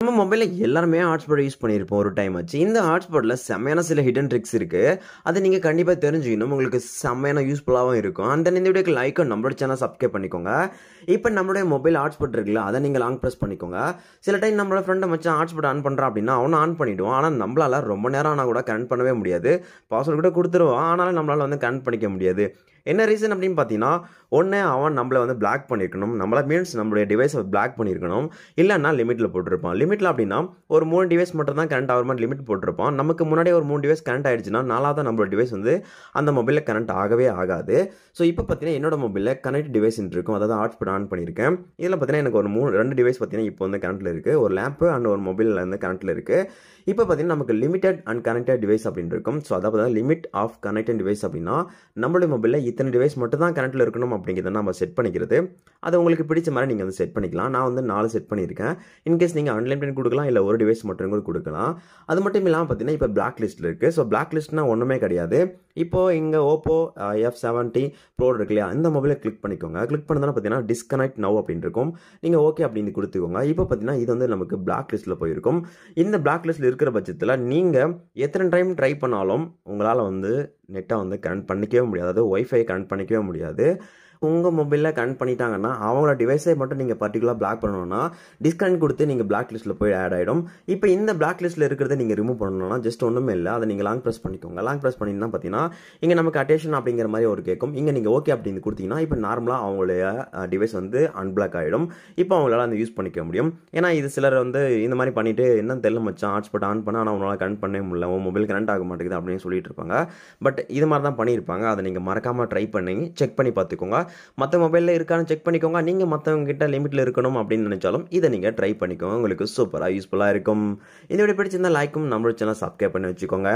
நம்ம மொபைல்ல எல்லாருமே ஹாட்ஸ்பாட் யூஸ் பண்ணியிருப்போம் ஒரு டைம் ஆச்சு. இந்த ஹாட்ஸ்பாட்ல செம்மையான சில ஹிடன் ட்ரிக்ஸ் இருக்கு. அத நீங்க கண்டிப்பா தெரிஞ்சுக்கணும். உங்களுக்கு செம்மையான யூஸ்ஃபுல்லாவும் இருக்கும். அந்த இந்த வீடியோக்கு லைக்கும் நம்மளோட சேனல் சப்ஸ்கிரைப் பண்ணிக்கோங்க. இப்ப நம்மளுடைய மொபைல் ஹாட்ஸ்பாட் இருக்குல்ல, அத நீங்க லாங் பிரஸ் பண்ணிக்கோங்க. சில டைம் நம்மளோட ஃப்ரெண்ட் மச்சான் ஹாட்ஸ்பாட் ஆன் பண்றான் அப்படின்னா, அவனும் ஆன் பண்ணிடுவான். ஆனா நம்மளால ரொம்ப நேரம் ஆனா கூட கனெக்ட் பண்ணவே முடியாது. பாஸ்வேர்ட் கூட குடுத்துருவான். ஆனாலும் நம்மளால வந்து கனெக்ட் பண்ணிக்க முடியாது. என்ன ரீசன் அப்படின்னு பார்த்தீங்கன்னா, ஒண்ணு அவன் நம்மள வந்து பிளாக் பண்ணியிருக்கணும். நம்மள மீன்ஸ் நம்மளுடைய டிவைஸை பிளாக் பண்ணியிருக்கணும். இல்லன்னா லிமிட்ல போட்டிருப்பான். லிமிட்ல அப்படின்னா ஒரு 3 டிவைஸ் மட்டும் தான் கனெக்ட் ஆகுற மாதிரி லிமிட் போட்டிருப்பான். நமக்கு முன்னாடியே ஒரு 3 டிவைஸ் கனெக்ட் ஆயிடுச்சுன்னா, 4வது நம்மளோட டிவைஸ் வந்து அந்த மொபைல்ல கனெக்ட் ஆகவே ஆகாது. ஸோ இப்போ பார்த்தீங்கன்னா என்னோட மொபைல்ல கனெக்ட் டிவைஸ் இருக்கும். அதாவது ஹாட்ஸ்பாட் ஆன் பண்ணியிருக்கேன். இதில் பார்த்தீங்கன்னா எனக்கு ஒரு 2 டிவைஸ் பார்த்தீங்கன்னா இப்போ வந்து கனெக்ட்ல இருக்கு. ஒரு லேப் அண்ட் ஒரு மொபைல்ல வந்து கனெக்ட்ல இருக்கு. இப்போ பார்த்தீங்கன்னா நமக்கு லிமிடெட் அண்ட் கனெக்டட் டிவைஸ் அப்படின்னு இருக்கும். ஸோ அதாவது லிமிட் ஆஃப் கனெக்டட் டிவைஸ் அப்படின்னா நம்மளுடைய மொபைல்ல இத்தனை டிவைஸ் மட்டும் தான் கனெக்ட்ல இருக்கணும் அப்படிங்கிறத நம்ம செட் பண்ணிக்கிறது. அது உங்களுக்கு பிடிச்ச மாதிரி நீங்கள் வந்து செட் பண்ணிக்கலாம். நான் வந்து 4 செட் பண்ணியிருக்கேன். இன்கேஸ் நீங்கள் அன்லிமிட்டட் கொடுக்கலாம், இல்லை ஒரு டிவைஸ் மட்டும் கூட கொடுக்கலாம். அது மட்டும் இல்லாமல் பார்த்தீங்கன்னா இப்போ பிளாக் லிஸ்ட்டில் இருக்குது. ஸோ பிளாக் லிஸ்ட்னா ஒன்றுமே கிடையாது. இப்போ இங்கே ஓப்போ F70 ப்ரோ இருக்கு இல்லையா, இந்த மொபைலை கிளிக் பண்ணிக்கோங்க. கிளிக் பண்ணதுனா பார்த்தீங்கன்னா டிஸ்கனெக்ட் நவ் அப்படின்னு இருக்கும். நீங்கள் ஓகே அப்படின்னு கொடுத்துக்கோங்க. இப்போ பார்த்தீங்கன்னா இது வந்து நமக்கு பிளாக் லிஸ்ட்டில் போயிருக்கும். இந்த பிளாக் லிஸ்ட்டில் இருக்கிற பட்சத்தில் நீங்கள் எத்தனை டைம் ட்ரை பண்ணாலும் உங்களால் வந்து நெட்டை வந்து கனெக்ட் பண்ணிக்கவே முடியாது. அதாவது ஒய்ஃபை கனெக்ட் பண்ணிக்கவே முடியாது. உங்கள் மொபைலில் கனெக்ட் பண்ணிட்டாங்கன்னா அவங்களோட டிவைஸை மட்டும் நீங்கள் பர்டிகுலராக பிளாக் பண்ணணும்னா டிஸ்கனெக்ட் கொடுத்து நீங்கள் பிளாக் லிஸ்ட்டில் போய் ஆட் ஆகிடும். இப்போ இந்த பிளாக் லிஸ்ட்டில் இருக்கிறத நீங்கள் ரிமூவ் பண்ணணும்னா ஜஸ்ட் ஒன்றுமே இல்லை. அதை நீங்கள் லாங் ப்ரெஸ் பண்ணிக்கோங்க. லாங் ப்ரெஸ் பண்ணிங்கன்னா பார்த்தீங்கன்னா இங்கே நமக்கு அட்டேஷன் அப்படிங்கிற மாதிரி ஒரு கேட்கும். இங்கே நீங்கள் ஓகே அப்படின்னு கொடுத்தீங்கன்னா இப்போ நார்மலாக அவங்களுடைய டிவைஸ் வந்து அன்பிளாக் ஆகிடும். இப்போ அவங்களால அந்த யூஸ் பண்ணிக்க முடியும். ஏன்னா இது சிலர் வந்து இந்த மாதிரி பண்ணிட்டு என்ன தெரியல மச்சான் ஹாட்ஸ்பாட் ஆன் பண்ண ஆனால் அவங்களால கனெக்ட் பண்ணவே முடியல, உன் மொபைல் கனெக்ட் ஆக மாட்டேங்குது அப்படின்னு சொல்லிட்டு இருப்பாங்க. பட் இது மாதிரி தான் பண்ணியிருப்பாங்க. அதை நீங்கள் மறக்காமல் ட்ரை பண்ணி செக் பண்ணி பார்த்துக்கோங்க. மற்ற மொபைலில் இருக்கான்னு செக் பண்ணிக்கோங்க. நீங்கள் மற்றவங்க கிட்ட லிமிட்டில் இருக்கணும் அப்படின்னு நினைச்சாலும் இதை நீங்கள் ட்ரை பண்ணிக்கோங்க. உங்களுக்கு சூப்பராக யூஸ்ஃபுல்லாக இருக்கும். இந்த வீடியோ பிடிச்சிருந்தா லைக்கும் நம்மளோட சேனல் சப்ஸ்கிரைப் பண்ணி வச்சுக்கோங்க.